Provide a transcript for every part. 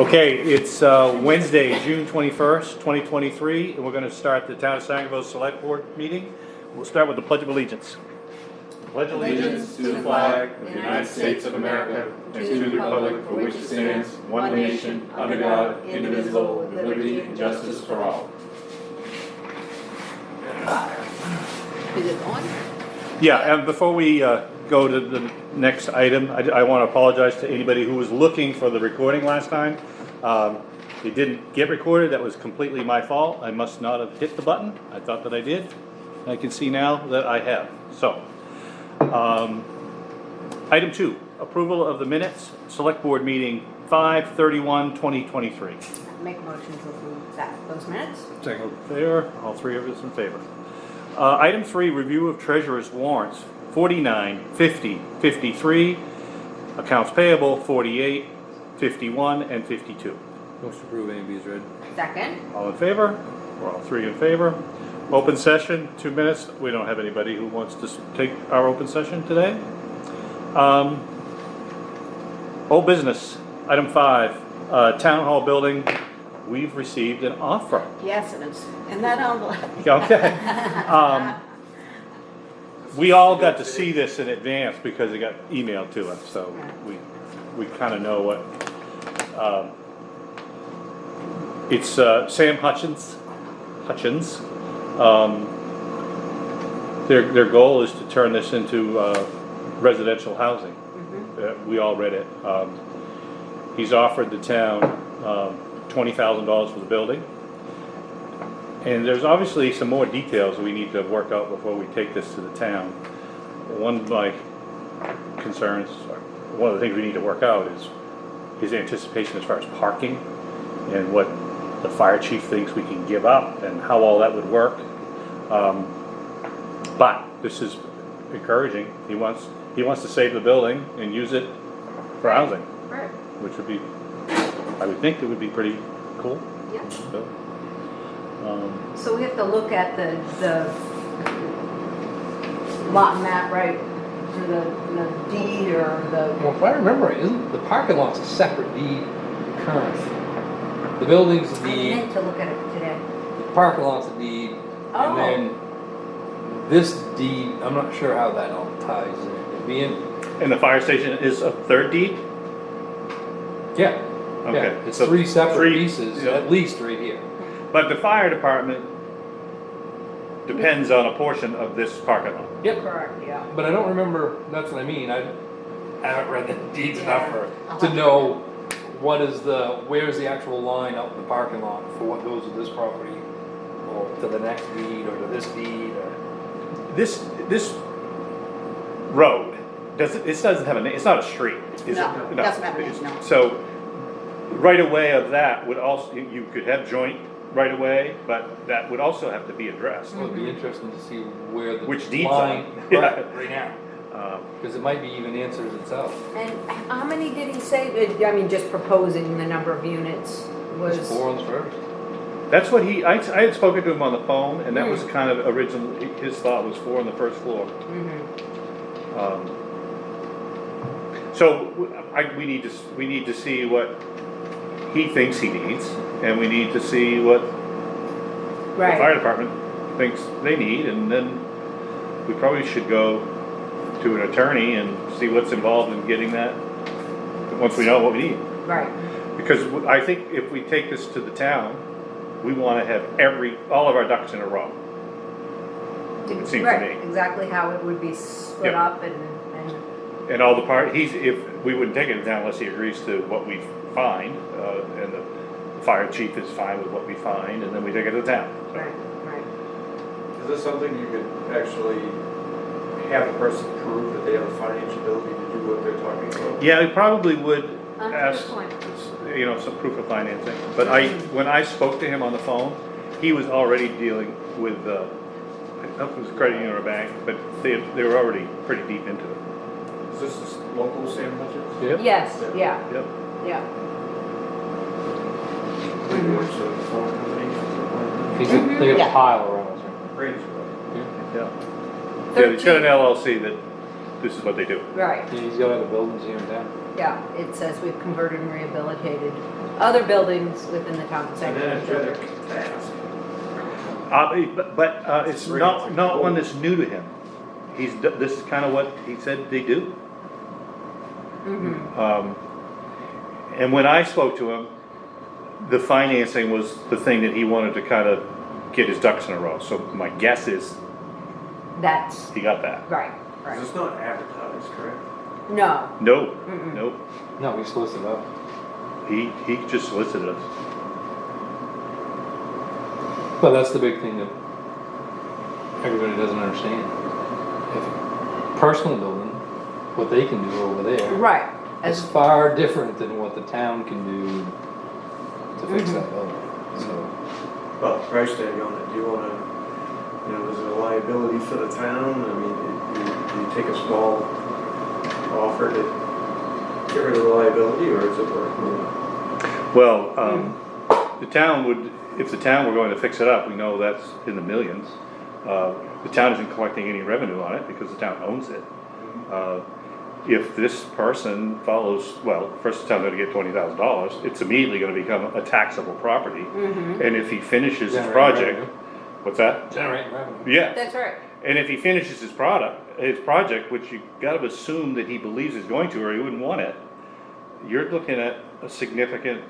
Okay, it's Wednesday, June 21st, 2023, and we're going to start the Town of Sangerville Select Board meeting. We'll start with the Pledge of Allegiance. Pledge Allegiance to the flag of the United States of America and to the republic for which it stands, one nation, under God, indivisible, with liberty and justice for all. Is it on? Yeah, and before we go to the next item, I want to apologize to anybody who was looking for the recording last time. It didn't get recorded. That was completely my fault. I must not have hit the button. I thought that I did. I can see now that I have. So, item 2, approval of the minutes, Select Board meeting 5/31/2023. Make a motion to approve those minutes. Second. Favor, all three of us in favor. Item 3, review of treasurer's warrants, 49, 50, 53, accounts payable, 48, 51, and 52. Motion to approve A and B is read. Second. All in favor? We're all three in favor. Open session, 2 minutes. We don't have anybody who wants to take our open session today. Old business, item 5, town hall building. We've received an offer. Yes, it is. And that envelope. Okay. We all got to see this in advance because it got emailed to us, so we kind of know what. It's Sam Hutchins. Their goal is to turn this into residential housing. We all read it. He's offered the town $20,000 for the building. And there's obviously some more details we need to work out before we take this to the town. One of my concerns, one of the things we need to work out is his anticipation as far as parking and what the fire chief thinks we can give up and how all that would work. But this is encouraging. He wants to save the building and use it for housing, Right. which would be, I would think it would be pretty cool. Yeah. So, So we have to look at the lot map, right? For the deed or the. Well, if I remember right, isn't the parking lot's a separate deed currently? The building's a I deed, meant to look at it today. the parking lot's a deed, Oh. and then this deed, I'm not sure how that all ties in. Being, and the fire station is a third deed? yeah, Okay. yeah, it's So 3 separate three- pieces, yeah. at least right here. But the fire department depends on a portion of this parking lot. Yep. Correct, yeah. But I don't remember, that's what I mean, I haven't read the deeds enough I'll to have know where's the actual line out in the parking lot for what goes with this property, or to the next deed, or to this deed, or. This road, it doesn't have a name, it's not a street, is No, it? it doesn't have a name, It's- no. So, right away of that would also, you could have joint right away, but that would also have to be addressed. Well, it'd be interesting to see where the Which deeds line, are. right now, because it might be even answers itself. And how many did he say? I mean, just proposing the number of units was. It's 4 on the first. That's what I had spoken to him on the phone, and that was kind of originally, his thought was 4 on the first floor. So we need to see what he thinks he needs, and we need to see what the fire Right. department thinks they need, and then we probably should go to an attorney and see what's involved in getting that, once we know what we need. Right. Because I think if we take this to the town, we want to have all of our ducks in a row. It seems to Right, me. Exactly how it would be split Yeah. up and. And all the we wouldn't take it to town unless he agrees to what we find, and the fire chief is fine with what we find, and then we take it to town. So, Right, right. Is this something you could actually have a person prove that they have the financial ability to do what they're talking about? yeah, we probably would Good ask, point. some proof of financing. But when I spoke to him on the phone, he was already dealing with, I don't know if it was a credit union or a bank, but they were already pretty deep into it. Is this local Sam Hutchins? Yep. Yes, yeah, Yep. yeah. He works at a phone company. They got Yeah. a pile around us. Great. Yeah. Yeah, he's got an LLC that this is what they do. Right, Yeah, he's got other buildings here in town. yeah, it says we've converted and rehabilitated other buildings within the town It's center. an energetic task. But it's not one that's new to him. This is kind of what he said they do. Mhm. And when I spoke to him, the financing was the thing that he wanted to kind of get his ducks in a row. So my guess is That's, he got that. right, right. It's not advertised, correct? No, No, Mm-mm. no, No, he's listed up. he just solicited us. But that's the big thing that everybody doesn't understand. If a personal building, what they can do over there right, is as, far different than what the town can do to fix that building. So, Well, price tag on it, do you wanna, is it a liability for the town? I mean, do you take a small offer to get rid of the liability, or is it worth moving? Well, the town would, if the town were going to fix it up, we know that's in the millions. The town isn't collecting any revenue on it because the town owns it. If this person follows, well, first the town's gonna get $20,000, it's immediately gonna become a taxable property. And if he finishes his Generate project, revenue. what's that? Generating revenue. Yeah, that's right, and if he finishes his project, which you gotta assume that he believes he's going to, or he wouldn't want it, you're looking at a significant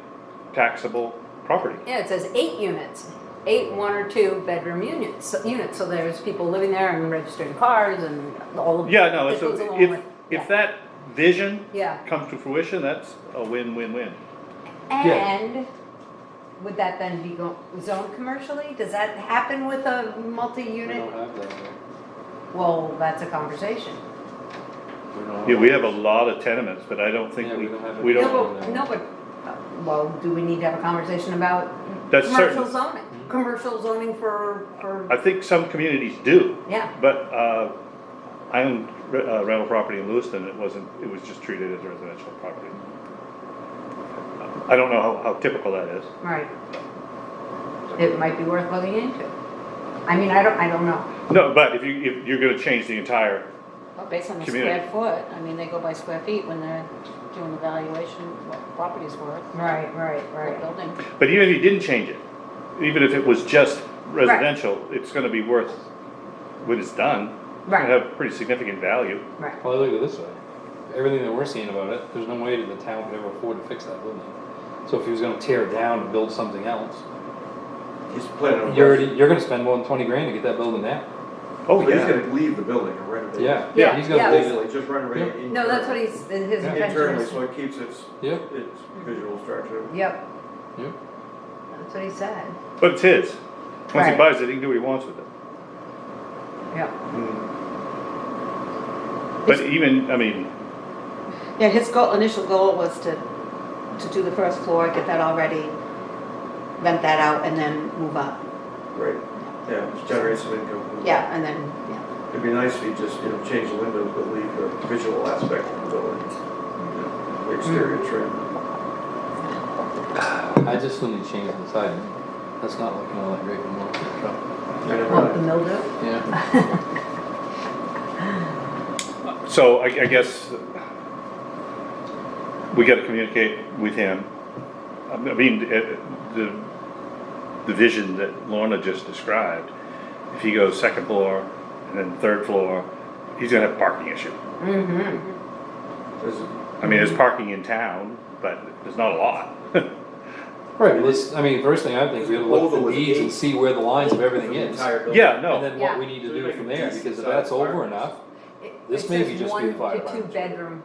taxable property. yeah, it says 8 units, 8 one or two bedroom units, so there's people living there and registering cars and all of. Yeah, no, that so goes along with- if that vision Yeah. comes to fruition, that's a win-win-win. And would that then be zoned commercially? Does that happen with a We multi-unit? don't have that here. Well, that's a conversation. We don't Yeah, we have a lot of tenements, but I don't think Yeah, we, we don't have it. we don't, No, but, well, do we need to have a conversation about That's commercial certain. zoning? Commercial zoning for, I think some communities do, yeah, but, I own rental property in Lewiston, it was just treated as residential property. I don't know how typical that is. right. It might be worth looking into. I mean, I don't know. No, but if you're gonna change the entire, Well, based on the Community. square foot, I mean, they go by square feet when they're doing the valuation, what property's worth, Right, what building. but even if you didn't change it, even if it was just residential, it's gonna be worth, when it's done, it's gonna Right, have pretty significant value. right. Well, look at it this way. Everything that we're seeing about it, there's no way that the town could ever afford to fix that building. So if he was gonna tear it down and build something else, He's planning on. you're gonna spend more than 20 grand to get that building down. Oh, But he's yeah, gonna leave the building and renovate it. Yeah, Yeah, he's gonna yeah. leave Basically, it. just renovate it. No, that's what his Yeah. intention Internally, is. so it keeps its Yep, visual structure. Yep, yep. that's what he said. but it's his. Once he Right. buys it, he can do what he wants with it. Yep. But even, I mean, Yeah, his initial goal was to do the first floor, get that all ready, rent that out, and then move up. Right, yeah, just generate some income. Yeah, and then, yeah. It'd be nice if you just, change the windows, but leave the visual aspect of the building. The exterior trim. I just still need to change the siding. That's not looking all that great anymore. I never Well, the had- mildew? Yeah. so I guess we gotta communicate with him. I mean, the vision that Lorna just described, if he goes second floor and then third floor, he's gonna have a parking issue. Mm-hmm. There's a- I mean, there's parking in town, but there's not a lot. Right, well, let's, I mean, first thing I think, we gotta look at the Proposal was deeds and 8 see where the lines of everything for the is. entire building. Yeah, And no, then what we need to So you do make from a there, decent because if sized that's over apartment. enough, This may be just be the fire 1 to 2 department. bedroom,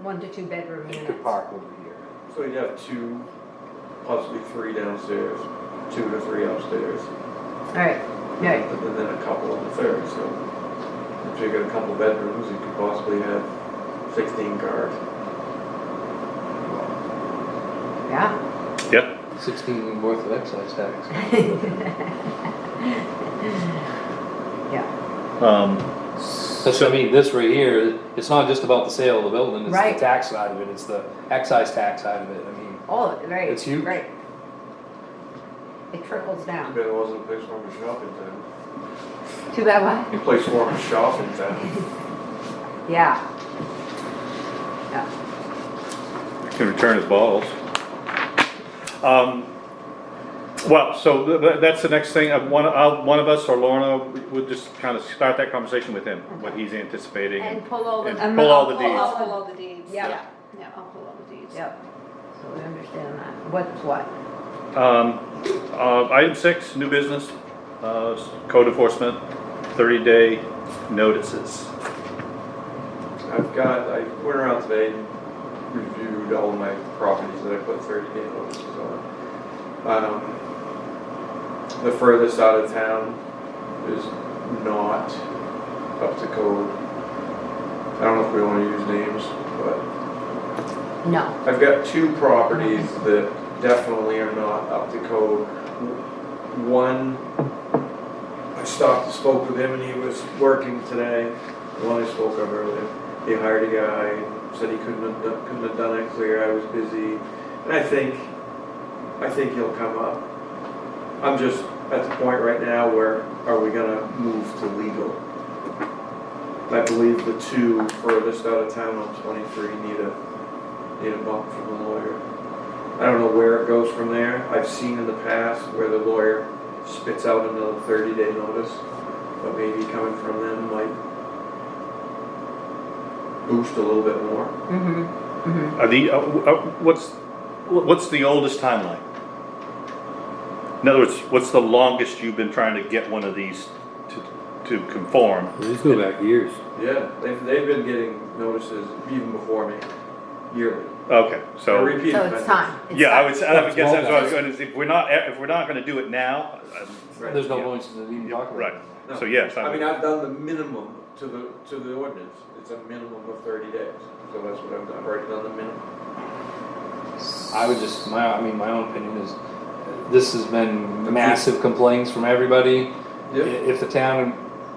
1 to 2 bedroom it units. could park over here. So you'd have 2, possibly 3 downstairs, 2 to 3 upstairs, Right, right. and then a couple on the third, so. If you got a couple bedrooms, you could possibly have 16 cars. Yeah. yeah, 16 worth of excise tax. Yeah. That's, I mean, this right here, it's not just about the sale of the building, it's Right. the tax side of it, it's the excise tax side of it, I mean, All of it, right. It's huge. Right. It trickles Too down. bad it wasn't a place for him to shop in town. Too bad what? A place for him to shop in town. Yeah. Yeah. Can return his bottles. Well, so that's the next thing. One of us or Lorna would just kind of start that conversation with him, what he's anticipating. And pull all the. And pull all the deeds. I'll pull all the deeds. Yeah. Yeah, I'll pull all the deeds. Yep. So we understand that. What's what? Item 6, new business, code enforcement, 30-day notices. I went around today and reviewed all of my properties that I put 30-day notices on. The furthest out of town is not up to code. I don't know if we want to use names, but No. I've got 2 properties that definitely are not up to code. One, I stopped and spoke with him and he was working today. The one I spoke of earlier, he hired a guy and said he couldn't have done it clear, I was busy. And I think he'll come up. I'm just at the point right now where are we gonna move to legal? I believe the 2 furthest out of town on 23 need a bump from the lawyer. I don't know where it goes from there. I've seen in the past where the lawyer spits out another 30-day notice, but maybe coming from them might boost a little bit more. What's the oldest timeline? In other words, what's the longest you've been trying to get one of these to conform? These go back years. Yeah, they've been getting notices even before me, yearly. Okay, They're so repeat So it's offenders. time. It's yeah, I time. guess that's what I was going to say. If we're not going to do it now, Right. There's no Yeah. point in even talking about right? it. No. So yes, I mean, I've done the minimum to the ordinance. It's a minimum of 30 days. So that's what I've done. I've already done the minimum. I would just, my own opinion is, this has been massive complaints from everybody. Yep. If the town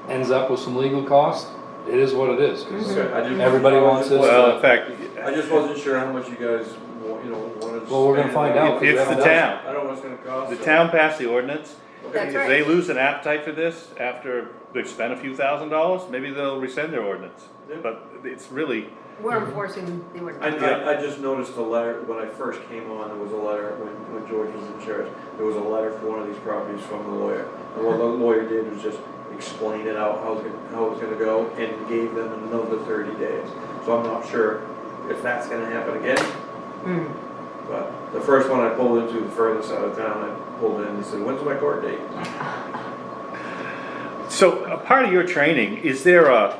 ends up with some legal costs, it is what it is, 'cause Okay, I just- everybody wants this. Well, in fact, I just wasn't sure how much you guys, wanted to. Well, we're gonna spend. find out. it's the town. I don't know what it's gonna cost. The so- town passed the ordinance. Okay. That's If right. they lose an appetite for this after they've spent a few $1,000s, maybe they'll rescind their ordinance. Yeah. But it's really, We're enforcing the ordinance. I just noticed a letter, when I first came on, there was a letter, when George was in charge, there was a letter for one of these properties from the lawyer. And what the lawyer did was just explain it out, how it was gonna go, and gave them another 30 days. So I'm not sure if that's gonna happen again, Mm. but the first one I pulled into, the furthest out of town, I pulled in and said, when's my court date? so a part of your training, is there a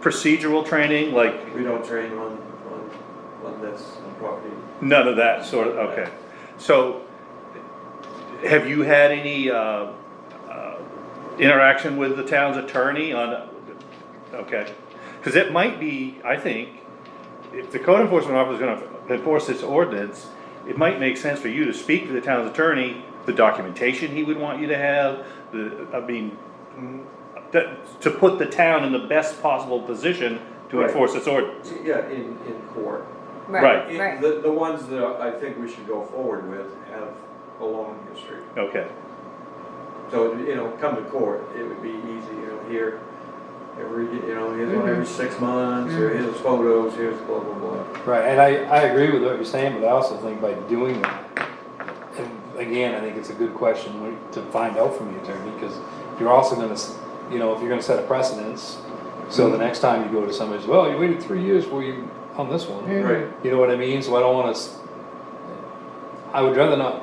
procedural training, like We don't train on this property. none of that sort of, okay. So have you had any interaction with the town's attorney on, okay? Because it might be, I think, if the code enforcement officer is going to enforce this ordinance, it might make sense for you to speak to the town's attorney, the documentation he would want you to have, to put the town in the best possible position to Right. enforce this ordinance. Yeah, in court. Right. Right. The ones that I think we should go forward with have a long history. Okay, So, come to court, it would be easy, here, here's one every 6 months, or here's photos, here's blah, blah, blah. Right, and I agree with what you're saying, but I also think by doing that, and again, I think it's a good question to find out from the attorney, because you're also gonna, if you're gonna set a precedence, so the next time you go to somebody, well, you waited 3 years for you on this one. Right. You know what I mean? So I don't wanna, I would rather not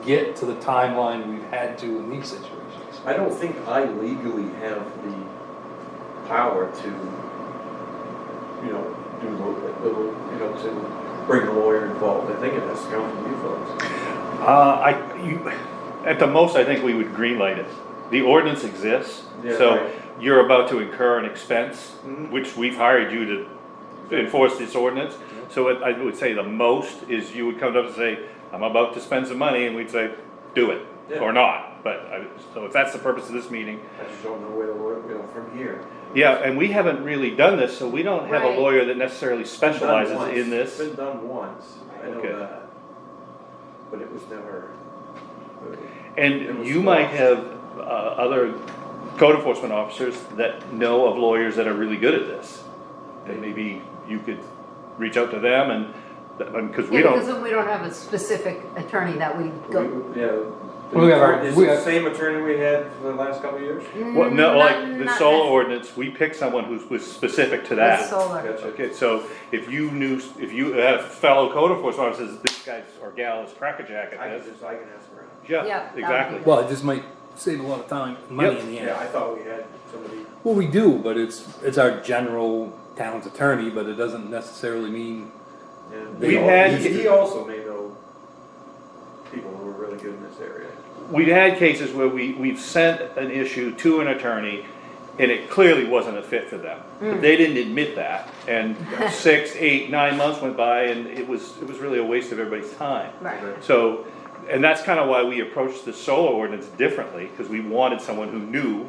get to the timeline we've had to in these situations. I don't think I legally have the power to, to bring a lawyer involved. I think it has to come from you folks. at the most, I think we would greenlight it. The ordinance exists, Yeah, so right. you're about to incur an expense, Mhm. which we've hired you to enforce this ordinance. So I would say the most is you would come up and say, I'm about to spend some money, and we'd say, do it, Yeah. or not. But, so if that's the purpose of this meeting, I just don't know where to work, from here. yeah, and we haven't really done this, so we don't have a Right. lawyer that necessarily specializes Done once. in this. It's been done once, I know Okay. that. But it was never. It And was you might lost. have other code enforcement officers that know of lawyers that are really good at this. And maybe you could reach out to them and, because we Yeah, because don't, then we don't have a specific attorney that we go. Yeah. Well, we have our- Is we it the have- same attorney we had for the last couple of years? well, no, like the Not solar necessarily. ordinance, we picked someone who was specific to With that. solar. Gotcha. Okay, so if you had a fellow code enforcement officer says, this guy or gal is crackerjack I at can this, just, I can ask around. Yeah, yeah, that would exactly. be Well, it just might save a lot of time, and money Yep. in the end. Yeah, I thought we had somebody. Well, we do, but it's our general town's attorney, but it doesn't necessarily mean, Yeah. We've had- He also may know people who are really good in this area. We've had cases where we've sent an issue to an attorney and it clearly wasn't a fit for them. But they didn't admit that. And 6, 8, 9 months went by and it was really a waste of everybody's time. Right. So, and that's kind of why we approached the solar ordinance differently, because we wanted someone who knew.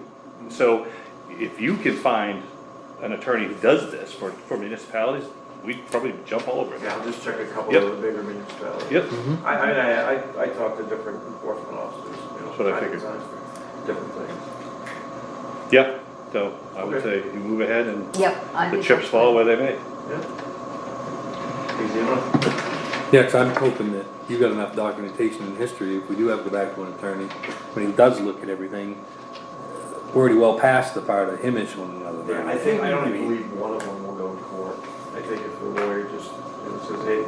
So if you can find an attorney who does this for municipalities, we'd probably jump all over it. Yeah, I'll just check a couple Yep. of the bigger municipalities. Yep. I talk to different enforcement officers, you know. That's what I time to figured. time for different things. Yeah, so I would Okay. say you move ahead and Yep. I the think chips that's fall fine. where they may. Yeah. Easy enough. yeah, cause I'm hoping that you got enough documentation and history, if we do have to go back to an attorney, when he does look at everything, we're already well past the part of him issuing another. Yeah, I don't even believe one of them will go to court. I think if the lawyer just, says, hey,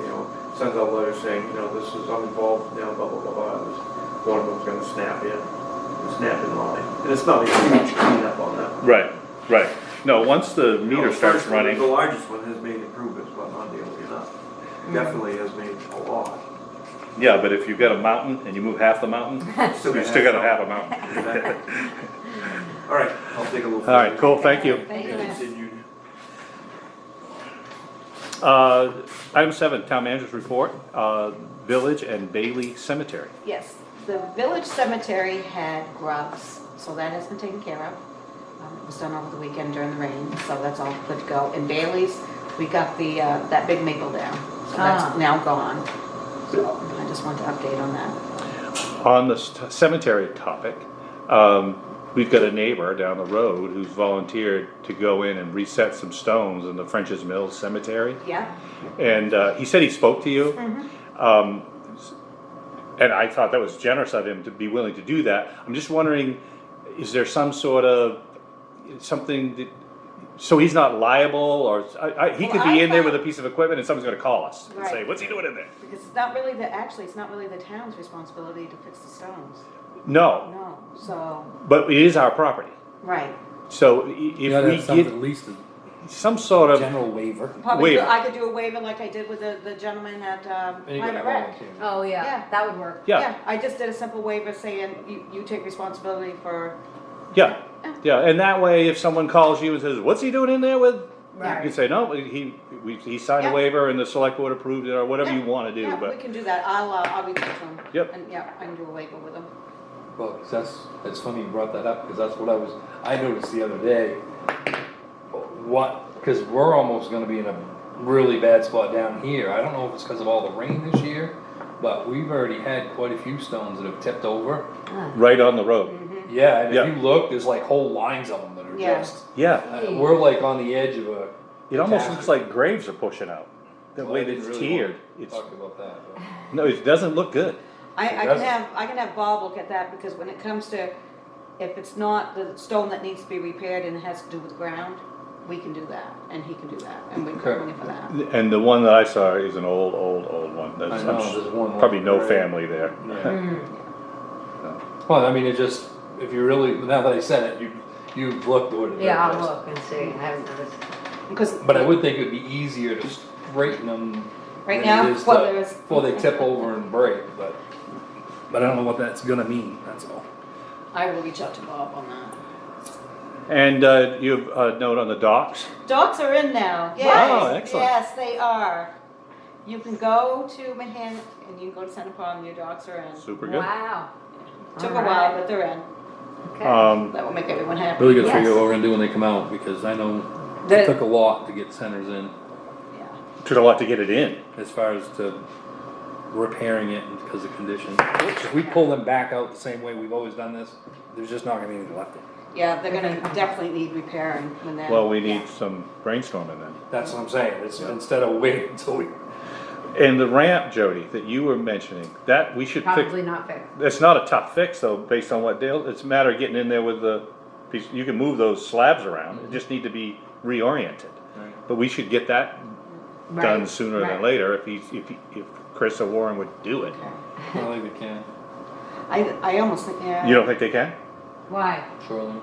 sends out letters saying, this is, I'm involved, blah, blah, blah, blah, one of them's gonna snap in line. And it's not a huge cleanup on that. Right. No, once the meter starts First one, running, The largest one has made improvements, but not nearly enough. Definitely has made a lot. yeah, but if you've got a mountain and you move half the mountain, you still got a half a mountain. Exactly. All right, I'll take a little. All right, cool, thank you. Thank you, Matt. Continued. Item 7, Town Manager's Report, Village and Bailey Cemetery. Yes, the village cemetery had grubs, so that has been taken care of. It was done over the weekend during the rain, so that's all good to go. In Bailey's, we got the, that big maple down, so Ah. that's now gone. So I just wanted to update on that. On the cemetery topic, we've got a neighbor down the road who's volunteered to go in and reset some stones in the French's Mills Cemetery. Yeah? And he said he spoke to you. And I thought that was generous of him to be willing to do that. I'm just wondering, is there some sort of something that, so he's not liable, or he could Well, be I in there with a thought- piece of equipment and someone's gonna call us and say, Right. what's he doing in there? Because it's not really it's not really the town's responsibility to fix the stones. No, No, so, but it is our property. right. So You gotta have if some, we at get least some sort a of, general waiver. Probably, Waiver. I could do a waiver like I did with the gentleman at, And you gotta Private Rec. volunteer. Oh, yeah, Yeah. that would work. yeah, I just did a simple waiver saying you take responsibility for, yeah, yeah, and that way, if someone calls you and says, what's he doing in there with? You Right. can say, no, he signed a Yeah. waiver and the select board approved it, or whatever Yeah. you wanna do, yeah, we but, can do that. I'll reach out to him. Yep. And, yeah, I can do a waiver with him. Well, 'cause that's funny you brought that up, because that's what I noticed the other day. Because we're almost gonna be in a really bad spot down here. I don't know if it's because of all the rain this year, but we've already had quite a few stones that have tipped over. right on the road. Yeah, and Yeah. if you look, there's like whole lines of them that are Yeah. just, Yeah, we're like on the edge of a. it almost looks like graves are pushing out, the Well, way I that didn't it's really tiered, want to it's, Talk about that, but. no, it doesn't look good. I doesn't. can have Bob look at that because when it comes to, if it's not the stone that needs to be repaired and it has to do with ground, we can do that and he can do that and we can Okay. put money for that. And the one that I saw is an old one, I there's, know, there's one probably no right. family there. Yeah. Well, I mean, it just, if you really, now that I said it, you've looked at what it is. Yeah, I'll look and see, I haven't noticed. Because But I would think it'd be easier to straighten them. right than now, it is well, to- there's. Before they tip over and break, but I don't know what that's gonna mean, that's all. I will reach out to Bob on that. And you have a note on the docks? Dogs are in now. Yes. Wow, excellent. Yes, they are. You can go to Mahan and you can go to Center Pond, your dogs are in. Super good. Wow. Took a All while, right. but they're in. Okay. That will make everyone happy. Really good Yes. figure out what we're gonna do when they come out, because I know The- it took a lot to get centers in, Yeah. Took a lot to get it in. as far as to repairing it and because of condition. If we pull them back out the same way we've always done this, there's just not gonna be anything left. Yeah, they're gonna definitely need repairing when they're. Well, we need some brainstorming then. That's what I'm saying, it's, instead of waiting until we, And the ramp, Jody, that you were mentioning, that we should fix. Probably not fixed. It's not a tough fix though, based on what Dale, it's a matter of getting in there with the piece, you can move those slabs around, it just need to be reoriented. Right. But we should get that done Right, sooner than right. later if Chris or Warren would do it. I don't think we can, I almost think, yeah. You don't think they can? Why? Shoreline.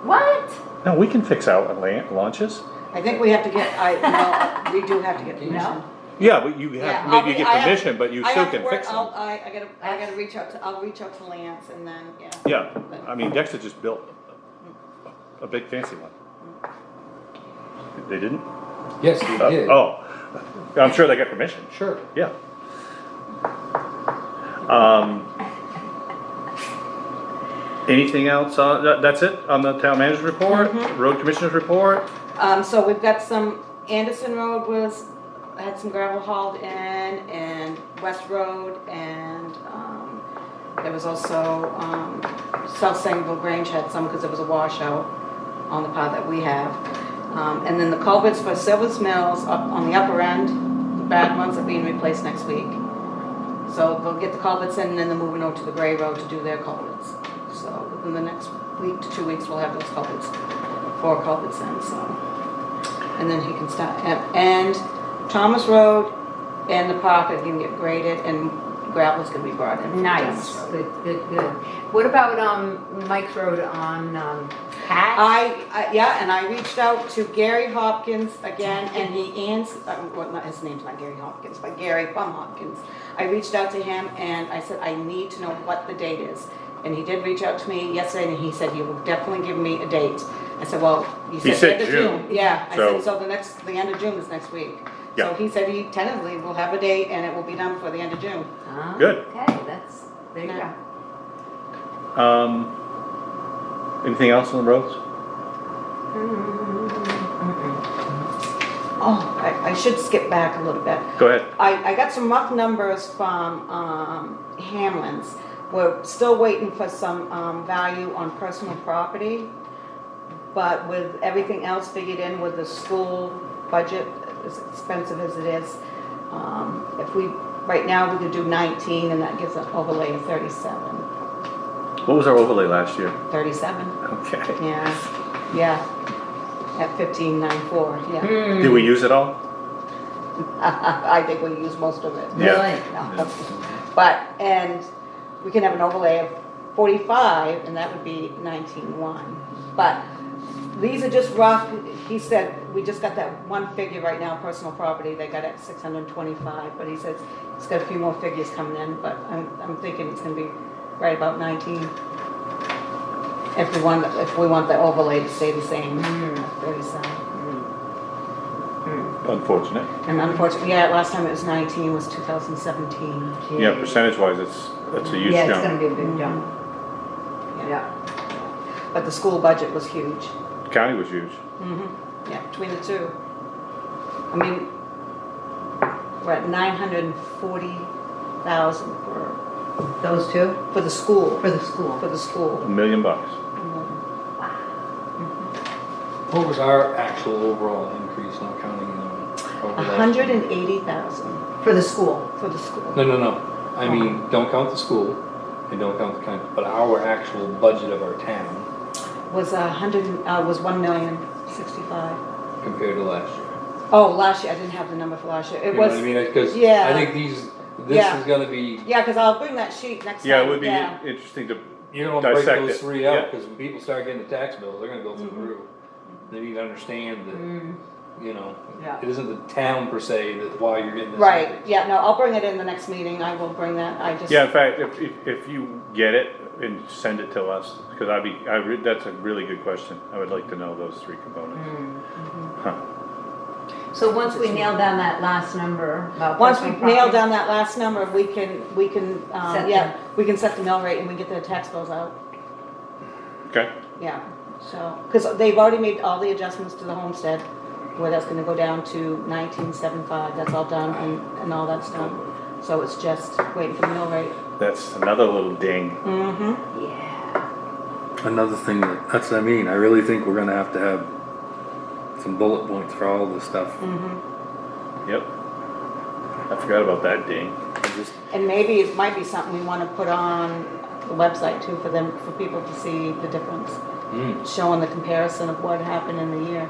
What? No, we can fix out launches. I think we have to get, no, we do have to get permission. No. Yeah, but you Yeah, have, I'll maybe you be- get I have- permission, but you I still have to can work- fix them. I gotta reach out to, I'll reach out to Lance and then, yeah. Yeah, I mean, Dexter just built a big fancy one. They didn't? Yes, we did. Oh, I'm sure they got permission, Sure. yeah. Anything else, that's it on the town manager's report, road commissioner's report? So we've got some, Anderson Road had some gravel hauled in, and West Road, and, there was also, South Sangerville Grange had some, because there was a washout on the part that we have. And then the culverts for Silver's Mills up on the upper end, the bad ones are being replaced next week. So they'll get the culverts in, and then they're moving over to the Gray Road to do their culverts. So within the next week to 2 weeks, we'll have those culverts, 4 culverts in, so. And then he can start, and Thomas Road and the park are gonna get graded, and gravel's gonna be brought in. from Nice, Thomas Road. good. What about, Mike's Road on, Pat? And I reached out to Gary Hopkins again, and he answered, well, not, his name's not Gary Hopkins, but Gary from Hopkins. I reached out to him and I said, I need to know what the date is. And he did reach out to me yesterday, and he said, you will definitely give me a date. I said, well, you He said said end of June. June. Yeah, I So- said, so the end of June is next week. Yeah. So he said he tentatively will have a date, and it will be done before the end of June. Ah, Good. Okay, there you Yeah. go. Anything else on the roads? Oh, I should skip back a little bit. Go ahead. I got some rough numbers from Hamlin's. We're still waiting for some value on personal property, but with everything else figured in with the school budget, as expensive as it is, if we, right now, we could do 19, and that gives an overlay of 37. What was our overlay last year? 37, Okay. yeah, at 1594, yeah. Did we use it all? I think we use most of it. Yeah. Really? No. But, and we can have an overlay of 45, and that would be 19.1. But these are just rough. He said, we just got that one figure right now, personal property, they got at 625, but he says he's got a few more figures coming in, but I'm thinking it's gonna be right about 19. If we want the overlay to stay the same, 37. Unfortunate. And unfortunately, yeah, last time it was 19 was 2017. Yeah, percentage wise, that's a huge Yeah, it's gonna jump. be a big jump, yeah. But the school budget was huge. County was huge. Yeah, between the two. I mean, we're at 940,000 Those two? for the school. For the school. For the school. $1 million. What was our actual overall increase, not counting, over last year? 180,000 For the school. for the school. No. I mean, don't count the school, and don't count the county, but our actual budget of our town Was 1,065,000. compared to last year. Oh, last year, I didn't have the number for last year. It You know was, what I mean? Because yeah. I think this Yeah. is gonna be, yeah, because I'll bring that sheet next time. Yeah, it would be interesting to, you don't wanna break Dissect those it. 3 Yeah. out, because when people start getting the tax bills, they're gonna go through the roof. They need to understand that, you know, Yeah. it isn't the town per se that why you're getting this. Right, increase. yeah, no, I'll bring it in the next meeting. I will bring that. I just. yeah, in fact, if you get it and send it to us, because that's a really good question. I would like to know those 3 components. Huh. So once we nail down that last number about Once we personal nail property- down that last number, we can, Set we can set the mill rate and we get the tax bills out, Okay, yeah. So, because they've already made all the adjustments to the homestead, where that's gonna go down to 1975, that's all done and all that's done. So it's just waiting for the mill rate. that's another little ding. Mm-hmm. Yeah. Another thing that's what I mean, I really think we're gonna have to have some bullet points for all this stuff. Yep. I forgot about that, Dean. I just- And maybe it might be something we wanna put on the website too, for people to see the difference, showing the comparison of what happened in the year.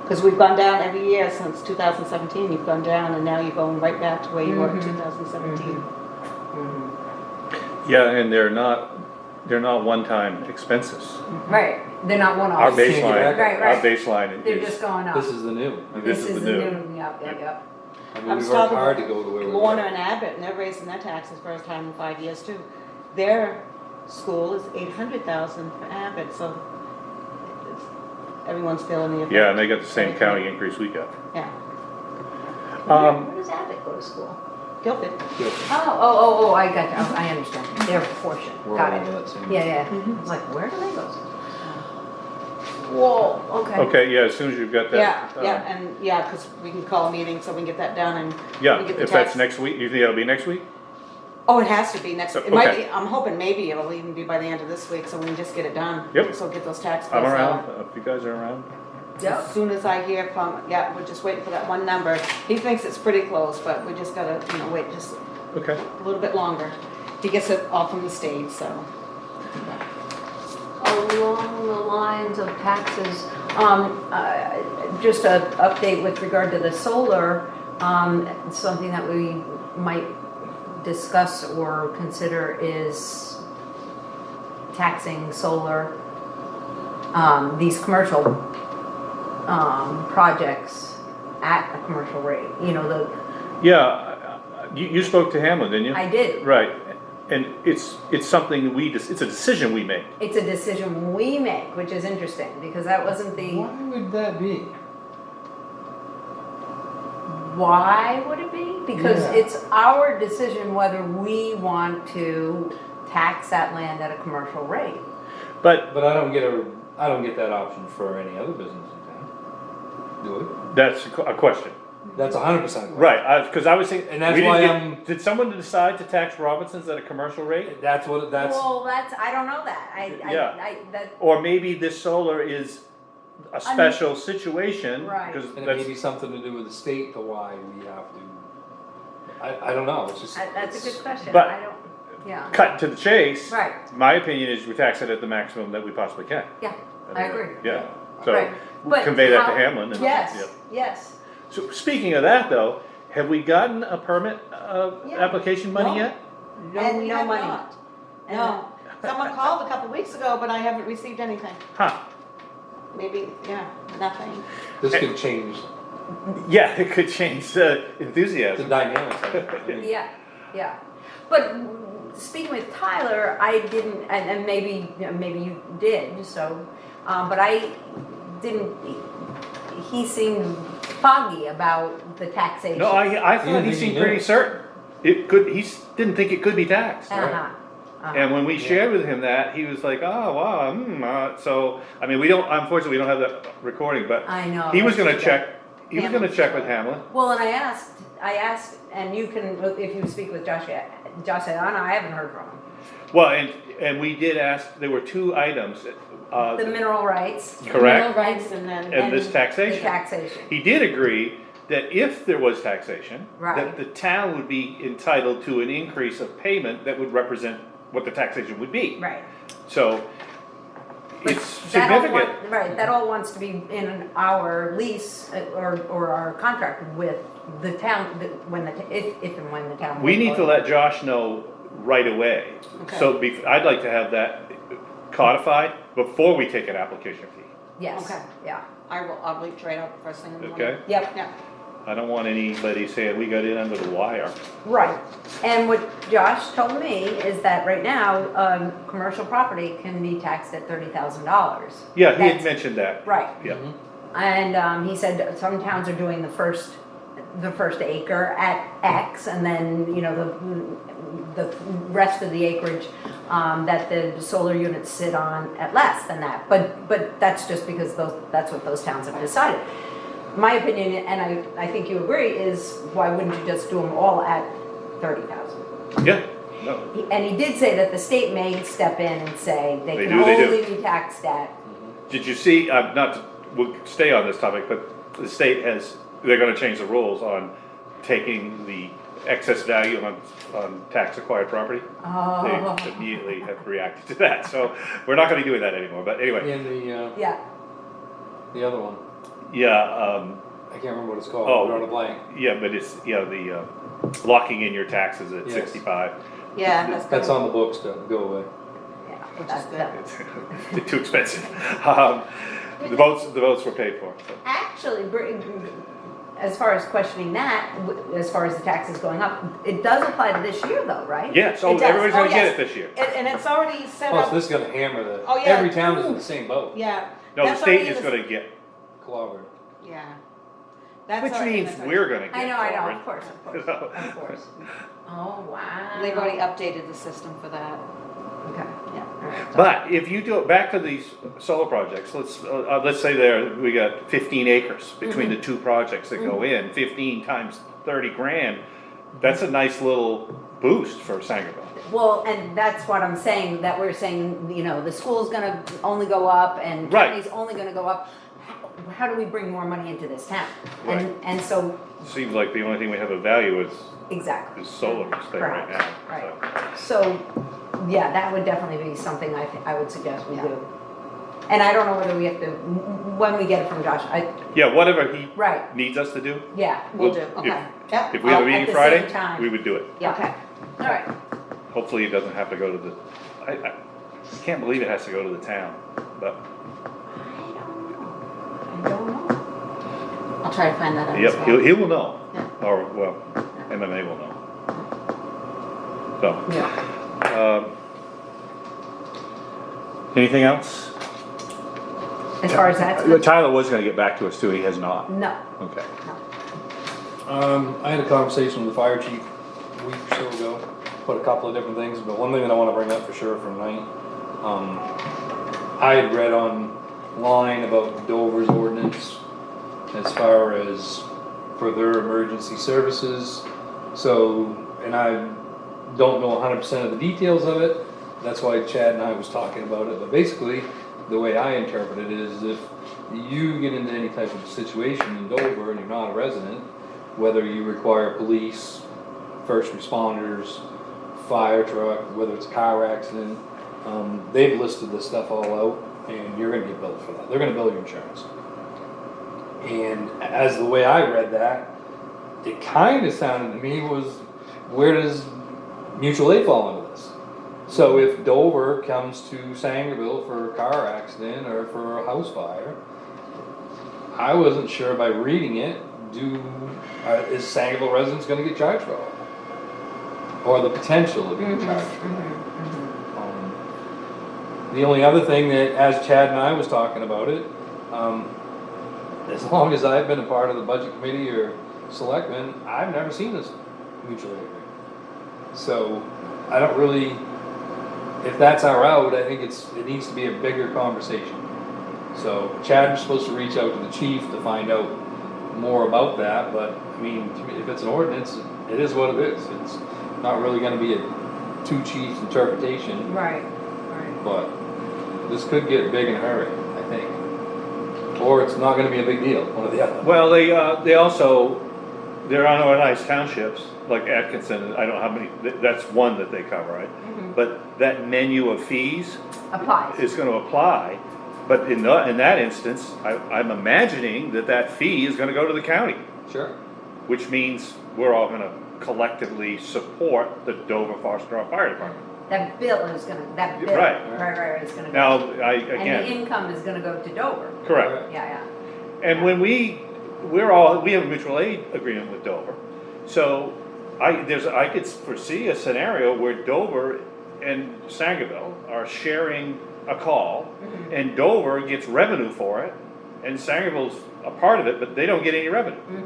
Cause we've gone down every year since 2017, you've gone down, and now you're going right back to where you were in 2017. Yeah, and they're not one-time expenses. Right, they're not Our one-offs. base- baseline, Right, our right. baseline They're just is, going up. This is the new. This is the new. Yep, yep, yep. I mean, I'm we've still worked hard to go to where we Lorna were. and Abbott, and they're raising their taxes first time in 5 years too. Their school is 800,000 for Abbott, so it's- everyone's feeling the effect. yeah, and they got the same county increase we got. Yeah, Where does Abbott go to school? Guilford. Oh, I got you, oh, I understand, their portion, We're got all it. under that same. Yeah, yeah, I was like, where do they go to? Whoa, okay. Okay, yeah, as soon as you've got Yeah, that. yeah, and, yeah, because we can call a meeting so we can get that done and. Yeah, we get the if that's tax- next week, you think that'll be next week? Oh, it has to be next, it might Okay. be, I'm hoping maybe it'll even be by the end of this week, so we can just get it done. Yep. So get those tax I'm bills around, out. if you guys are around. Yep. As soon as I hear from, yeah, we're just waiting for that one number. He thinks it's pretty close, but we just gotta, wait just Okay. a little bit longer. He gets it all from the state, so. Along the lines of taxes, just a update with regard to the solar, something that we might discuss or consider is taxing solar, these commercial, projects at a commercial rate, Yeah, you spoke to Hamlin, didn't you? I did. Right, and it's something it's a decision we make. It's a decision we make, which is interesting, because that wasn't the, Why would that be? why would it be? Because Yeah. it's our decision whether we want to tax that land at a commercial rate. But But I don't get that option for any other business in town. Do we? that's a question. That's 100%. Right, because I was thinking. And that's we didn't why get- I'm- Did someone decide to tax Robinsons at a commercial rate? That's, Well, I don't know that. Yeah. That, Or maybe this solar is a special situation. Right. Because and it may that's, be something to do with the state to why we have to. I don't know, it's just. that's a good question. But- I don't, yeah. cut to the chase. Right. My opinion is we tax it at the maximum that we possibly can. Yeah, I agree. Yeah, so Right. But convey that to how- Hamlin. And, Yes, Yep. yes. So speaking of that though, have we gotten a permit, Yeah. application money No. yet? And we no have money. not. No. Someone called a couple weeks ago, but I haven't received anything. Huh, Maybe, yeah, nothing. This could change yeah, it could change the the enthusiasm. dynamics of it. I mean, Yeah, yeah. But speaking with Tyler, I didn't, and maybe you did, so, but I didn't, he seemed foggy about the taxation. No, I You thought didn't he think he seemed knew. pretty certain. Didn't think it could be taxed. Uh-huh. Uh-huh. And when we shared with him that, he was like, "Oh wow." So I mean, unfortunately, we don't have that recording, but I know. he was that's going to too check. bad. He was going to check with Hamlin. Well, and I asked, and you can, if you speak with Josh said, "Oh, no, I haven't heard from him." Well, and we did ask. There were two items. The mineral rights. Correct. Mineral rights and then. And this The taxation. taxation. He did agree that if there was taxation, Right. that the town would be entitled to an increase of payment that would represent what the taxation would be. Right. So But it's that all significant. Right, that all wants to be in our lease or our contract with the town, if and when the town. We need to let Josh know right away. Okay. So I'd like to have that codified before we take an application fee. Yes, Okay. yeah, I'll reach right out first thing in the morning. Okay? yep, Yeah. I don't want anybody saying we got in under the wire. right. And what Josh told me is that right now, commercial property can be taxed at $30,000. Yeah, he had That's- mentioned that. Right. Yeah. And he said some towns are doing the first acre at X, and then, the rest of the acreage, that the solar units sit on at less than that. But that's just because that's what those towns have decided. My opinion, and I think you agree, is why wouldn't you just do them all at 30,000? Yeah. No. And he did say that the state may step in and say they They can do, they do. only be taxed at. Did you see, not, we'll stay on this topic, but the state has, they're gonna change the rules on taking the excess value on tax acquired property. Oh. They immediately have reacted to that, so we're not gonna be doing that anymore, but anyway, And Yeah, the other one, yeah, I can't remember what it's called, Oh. I'm drawing a blank. yeah, but it's, the, locking in your taxes at Yes. 65. Yeah, That's on the books to go away. yeah. Which that- is good. that- It's too expensive. The votes were paid for, so. Actually, as far as questioning that, as far as the taxes going up, it does apply to this year though, right? Yeah, so It does. everybody's gonna Oh, get yes. it this year. And it's already set Plus, up, this is gonna hammer the, Oh, yeah. every town is in the same boat, yeah. No, the That's already state in is the- gonna get, clobbered. Yeah. That's which already in means the- we're gonna get. I know, forward. of course, So- of course. Oh, wow. They've already updated the system for that. Okay. Yeah. All right. But if you do it back to these solar projects, let's say we got 15 acres between the two projects that go in, 15 times 30 grand, that's a nice little boost for Sangerville. Well, and that's what I'm saying, that we're saying, you know, the school's gonna only go up and Right. county's only gonna go up. How do we bring more money into this town? Right. And so, Seems like the only thing we have of value exactly. is solar thing right now. Right. so. So, yeah, that would definitely be something I would suggest we do. And I don't know whether we have to, when we get it from Josh, Yeah, whatever he right, needs us to do, yeah. We'll We'll- do, okay. Yeah. if we have a At meeting the same Friday, time. we would do it. Yeah. Okay. All right. Hopefully it doesn't have to go to the, I can't believe it has to go to the town, but, I don't know. I'll try to find that out as yep, well. he will know. Yeah. Or, well, MMA will know. So, Yeah. anything else? As far as that's, Tyler was gonna get back to us too, he has not. no, Okay. no. I had a conversation with the fire chief a week or so ago, put a couple of different things, but one thing that I wanna bring up for sure for tonight, I had read online about Dover's ordinance as far as for their emergency services, so, and I don't know 100% of the details of it, that's why Chad and I was talking about it, but basically, the way I interpret it is if you get into any type of situation in Dover and you're not a resident, whether you require police, first responders, fire truck, whether it's a car accident, they've listed this stuff all out and you're gonna get billed for that. They're gonna bill your insurance. And as the way I read that, it kinda sounded to me was, where does mutual aid fall into this? So if Dover comes to Sangerville for a car accident or for a house fire, I wasn't sure by reading it, is Sangerville residents gonna get charged for all of it? Or the potential of being charged for that? The only other thing that, as Chad and I was talking about it, as long as I've been a part of the budget committee or selectmen, I've never seen this mutual aid agreement. So, I don't really, if that's our route, I think it needs to be a bigger conversation. So Chad was supposed to reach out to the chief to find out more about that, but I mean, to me, if it's an ordinance, it is what it is. It's not really gonna be a two chiefs interpretation, Right, right. but this could get big in a hurry, I think. Or it's not gonna be a big deal, one or the other. Well, they also, there are unorganized townships, like Atkinson, I don't know how many, that's one that they cover, right? But that menu of fees Applies. is gonna apply, but in that instance, I'm imagining that fee is gonna go to the county, Sure. which means we're all gonna collectively support the Dover Foster Fire Department. That bill is gonna, that bill. Right. Is gonna go. Now, And the again, income is gonna go to Dover. correct. Yeah, And when we have a mutual aid agreement with Dover, so I could foresee a scenario where Dover and Sangerville are sharing a call, and Dover gets revenue for it, and Sangerville's a part of it, but they don't get any revenue. yeah.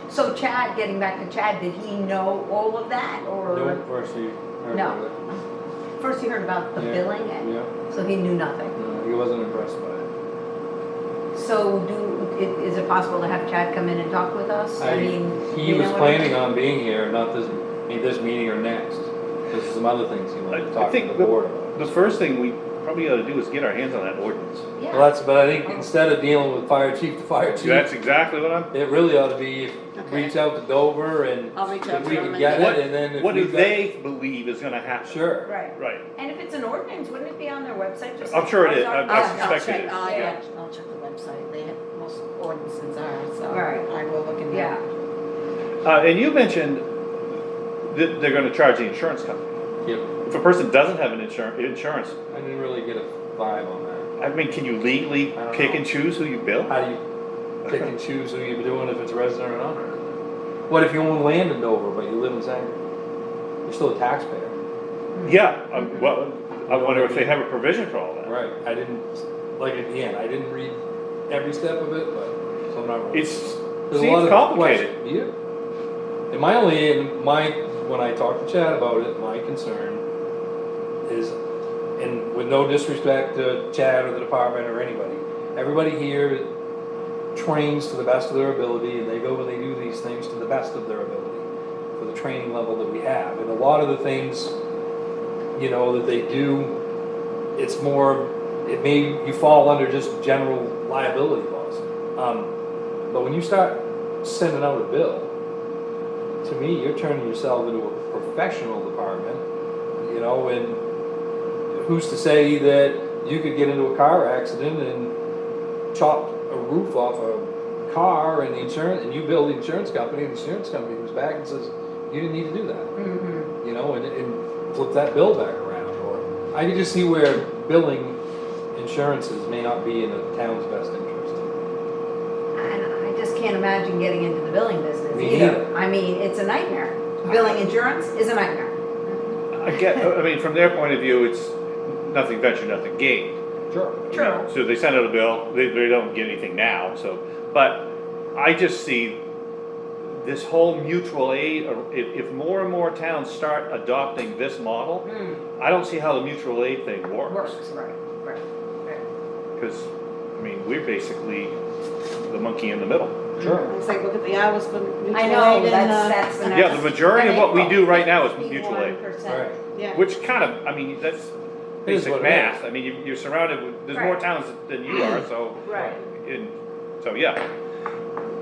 So Chad, getting back to Chad, did he know all of that, or? No, first you heard No. about it. First he heard about the Yeah, billing, and Yeah, so he knew nothing. no, he wasn't impressed by it. So is it possible to have Chad come in and talk with us? I mean, He you was know what I planning mean? on being here, not this meeting or next. There's some other things you want to I talk to think the board about. The first thing we probably ought to do is get our hands on that ordinance. Yeah. Well, but I think instead of dealing with fire chief to fire chief, That's exactly what I'm, it really ought to be, Okay. reach out to Dover and I'll reach out if to we them can and get get it, and then if what do we got. they believe is gonna happen? Sure. Right. Right. And if it's an ordinance, wouldn't it be on their website? Just I'm like sure it is. ours are? I I'll suspect check, it is. Yeah. I'll check the website, they have, most ordinances are, so Right. I will look in Yeah. there. And you mentioned that they're gonna charge the insurance company. Yep. If a person doesn't have an insurance, I didn't really get a vibe on that. I mean, can you legally I don't pick know. and choose who you bill? How do you pick and choose who you're doing if it's resident or non-resident? What if you own land in Dover but you live in Sangerville? You're still a taxpayer. Yeah, well, I wonder if they have a provision for all that. Right. I didn't, like, again, I didn't read every step of it, but, so I'm not really. It's, There's a seems lot of complicated. questions. Yeah. And when I talked to Chad about it, my concern is, and with no disrespect to Chad or the department or anybody, everybody here trains to the best of their ability and they go and they do these things to the best of their ability for the training level that we have. And a lot of the things, you know, that they do, it's more, you fall under just general liability laws. But when you start sending out a bill, to me, you're turning yourself into a professional department, you know, and who's to say that you could get into a car accident and chop a roof off a car and and you bill the insurance company and the insurance company comes back and says, you didn't need to do that, Mhm. you know, and flip that bill back around. Or I can just see where billing insurances may not be in the town's best interest. And I just can't imagine getting into the billing business Me either. neither. I mean, it's a nightmare. Billing insurance is a nightmare. I mean, from their point of view, it's nothing ventured, nothing gained. Sure. True. So they send out a bill, they don't get anything now, so, but I just see this whole mutual aid, or if more and more towns start adopting this model, I don't see how the mutual aid thing Works, works. right. Because, I mean, we're basically the monkey in the middle. Sure. It's like, look at the hours for mutual I know, aid and, that's the next. Yeah, the majority of what we do right now is mutual aid. 51%. Right. yeah. Which kind of, I mean, that's It is basic what it math. I mean, you're surrounded with, there's more Right. towns than you are, so. Right. So, yeah.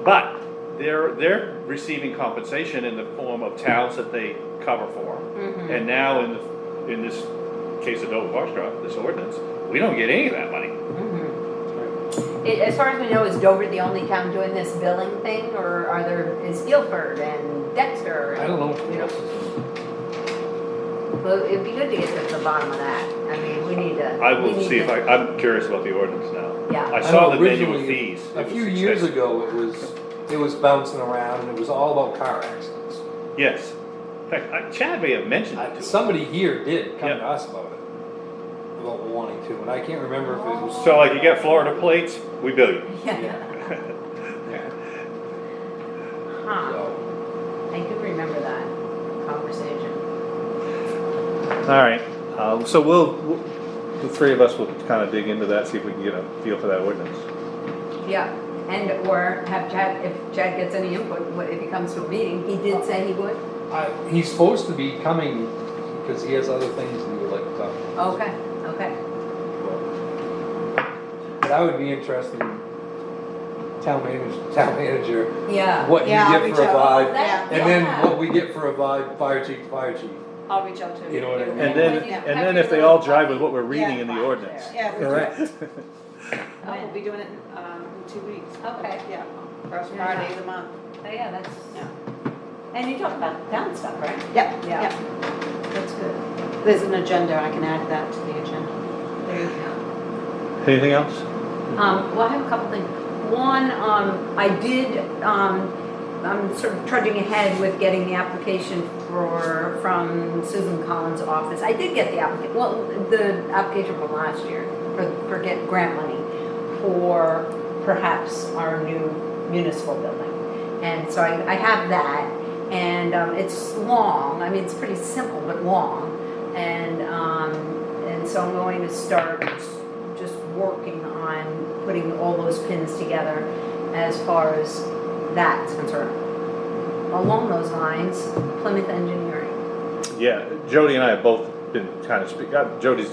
But they're receiving compensation in the form of towns that they cover for. Mhm. And now in this case of Dover Foxtrot, this ordinance, we don't get any of that money. As far as we know, is Dover the only town doing this billing thing, or is Guilford and Dexter? I don't know. You know, well, it'd be good to get to the bottom of that. I mean, we need to. I we will need see if to- I'm curious about the ordinance now. Yeah. I I saw know the annual originally, fees. A It was few years expensive. ago, it was bouncing around and it was all about car accidents. Yes. In fact, Chad may have mentioned it to us. Somebody here did come Yeah. to us about it, about wanting to, and I can't remember if it was. So like you get Florida plates, we bill you. Yeah. Yeah. Huh. So, I do remember that conversation. All right, so the three of us will kind of dig into that, see if we can get a feel for that ordinance. Yeah, or have Chad, if Chad gets any input, if he comes to a meeting, he did say he would. he's supposed to be coming because he has other things he would like to talk about. Okay, okay. But I would be interested in town manager, Yeah. what you Yeah, I'll get for a reach out. vibe, That- and then yeah. what we get for a vibe, fire chief to fire chief. I'll reach out to You know what I mean? And then if they all jive with what we're reading Yeah. in the ordinance. Yeah, we'll do Correct. it. Oh, we'll be doing it in 2 weeks. Okay. Yeah, first Friday of the month. Oh, yeah, that's, Yeah. and you talk about town stuff, right? Yep, Yeah. yep. That's good. There's an agenda, I can add that to the agenda. There you go. Anything else? Well, I have a couple things. One, I did, I'm sort of trudging ahead with getting the application from Susan Collins' office. I did get the application from last year for get grant money for perhaps our new municipal building. And so I have that, and it's long. I mean, it's pretty simple, but long. And so I'm going to start just working on putting all those pins together as far as that's concerned. Along those lines, Plymouth Engineering. Yeah, Jody and I have both been kind of Jody's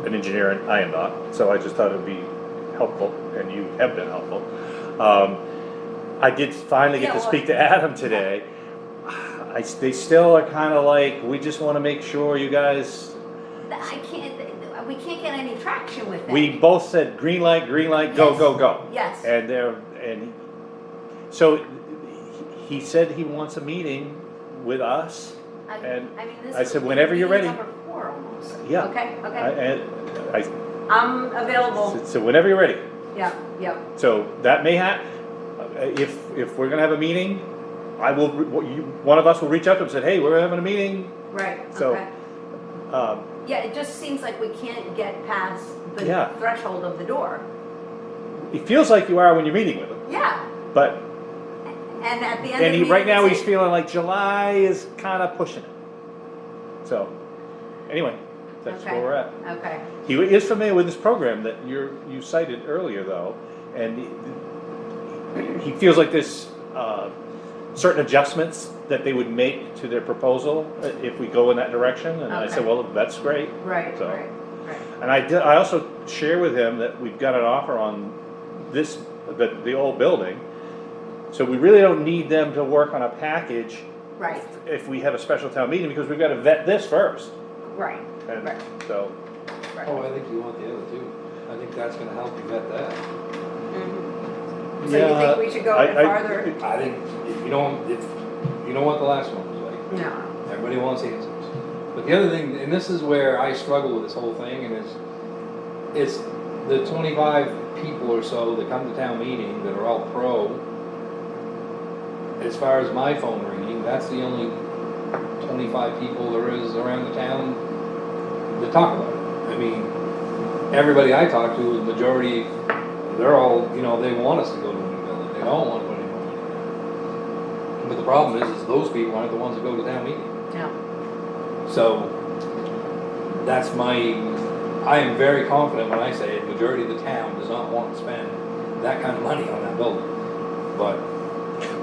an engineer and I am not, so I just thought it'd be helpful, and you have been helpful. I did finally get Yeah, to well- speak to Adam today. They still are kind of like, we just want to make sure you guys. We can't get any traction with it. We both said green light, go, Yes. go. Yes. And so he said he wants a meeting with us. And I mean, this I is said, whenever you're meeting ready. number 4 almost. Yeah. Okay, okay. And I'm available. so whenever you're ready. Yeah, yeah. So that may happen. If we're gonna have a meeting, one of us will reach out to him and say, hey, we're having a meeting. Right, So, okay. Yeah, it just seems like we can't get past the Yeah. threshold of the door. It feels like you are when you're meeting with him, Yeah, but, and at the end of and the he, right meeting, now it's he's like- feeling like July is kind of pushing it. So, anyway, that's Okay. where we're at. Okay, He is familiar with this program that you cited earlier though, and he feels like there's certain adjustments that they would make to their proposal if we go in that direction, and I said, Okay. well, that's great. right, So- right. And I also share with him that we've got an offer on the old building, so we really don't need them to work on a package Right, if we have a special town meeting, because we've got to vet this first. right, And right, so, right. Oh, I think you want the other two. I think that's gonna help you vet that. So you think we should go farther? I think if you don't want the last one was like, No, everybody wants answers. But the other thing, and this is where I struggle with this whole thing, and it's the 25 people or so that come to town meeting that are all pro. As far as my phone ringing, that's the only 25 people there is around the town that talk about it. I mean, everybody I talk to, the majority, they're all, they want us to go to a new building. They don't want to go to a new building. But the problem is those people aren't the ones that go to town meeting. no, So, that's I am very confident when I say the majority of the town does not want to spend that kind of money on that building. But,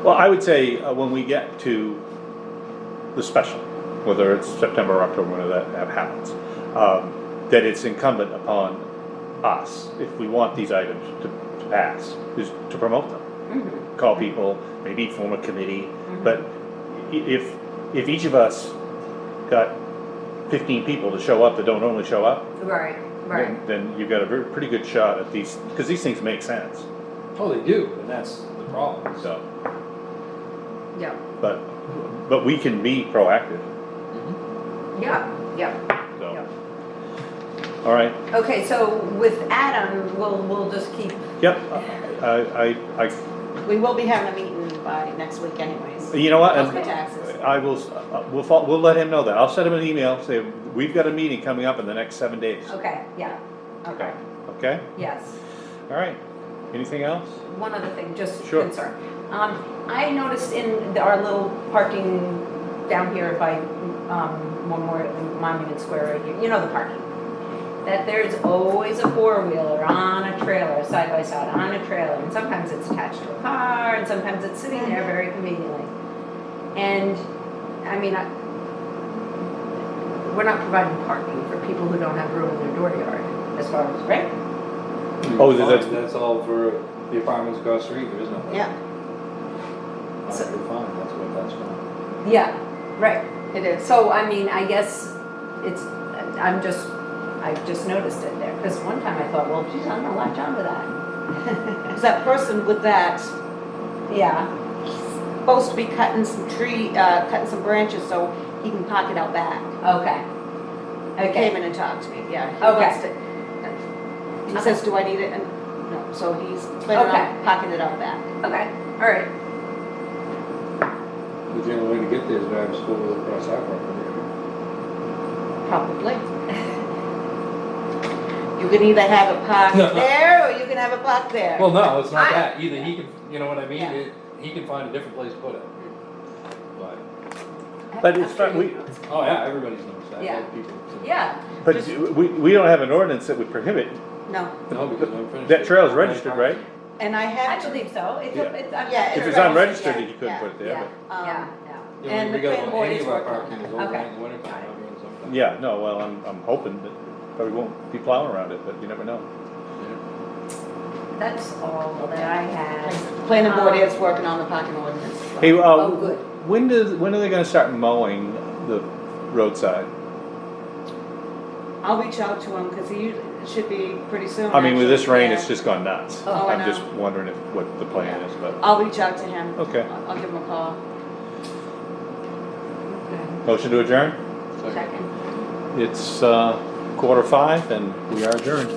well, I would say when we get to the special, whether it's September or October, whenever that happens, that it's incumbent upon us, if we want these items to pass, is to promote them. Mhm. Call people, maybe form a committee, but if each of us got 15 people to show up that don't normally show up, right, right. then you've got a pretty good shot at these, because these things make sense, oh, they do, and that's the problem. so, Yeah, but we can be proactive, yeah, yeah. so. Yeah. All right, Okay, so with Adam, we'll just keep, yep, I, We will be having a meeting by next week anyways. you know what? For taxes. I will, we'll let him know that. I'll send him an email, say, we've got a meeting coming up in the next 7 days. okay, yeah, okay, Okay? yes. All right. Anything else? One other thing, just Sure. concern. I noticed in our little parking down here by, Monument Square, right here, you know the parking, that there's always a four-wheeler on a trailer, side by side, on a trailer, and sometimes it's attached to a car, and sometimes it's sitting there very conveniently. And, I mean, we're not providing parking for people who don't have room in their dooryard, as far as, right? Oh, That's all for the apartments across the street, there is no. Yeah, Alright, you're fine, that's what that's for. Yeah, right. it is. So, I mean, I guess it's, I've just noticed it there, because one time I thought, well, geez, I'm gonna latch onto that. Because that person with that, Yeah, supposed to be cutting cutting some branches so he can park it out back. okay. He came Okay, in and talked to me, yeah. He Okay. wants to- He says, do I need it? And, no, so he's planning Okay. on parking it out back. okay, all right. The only way to get there is drive school across our property. Probably. You can either have it parked No. there, or you can have it parked there. Well, no, it's not I- that, either he can, you know what I mean, Yeah. he can find a different place to put it. But it's fine, Oh, yeah, everybody's noticed that, Yeah. all the people. Yeah, but we don't have an ordinance that would prohibit, No, No, because I'm finished. that trail's registered, right? and I I have to, believe so. It's, Yeah. it's. Yeah, If it's registered, unregistered, yeah, you couldn't yeah, put it there, Yeah, but. yeah, And the We gotta planning go board any is of our working on parking it. is over Okay. in the winter time, I mean, sometimes. Yeah, no, well, I'm hoping that probably won't be plowing around it, but you never know. That's all that I had. Planning board is working on the parking ordinance. Hey, Oh, good. when are they gonna start mowing the roadside? I'll reach out to him, because he should be pretty soon. I mean, with this actually, rain, yeah. it's just gone nuts. Oh, I I'm just know. wondering what the plan is, but, I'll reach out to him. okay. I'll give him a call. Motion to adjourn? Second. It's 4:45 and we are adjourned.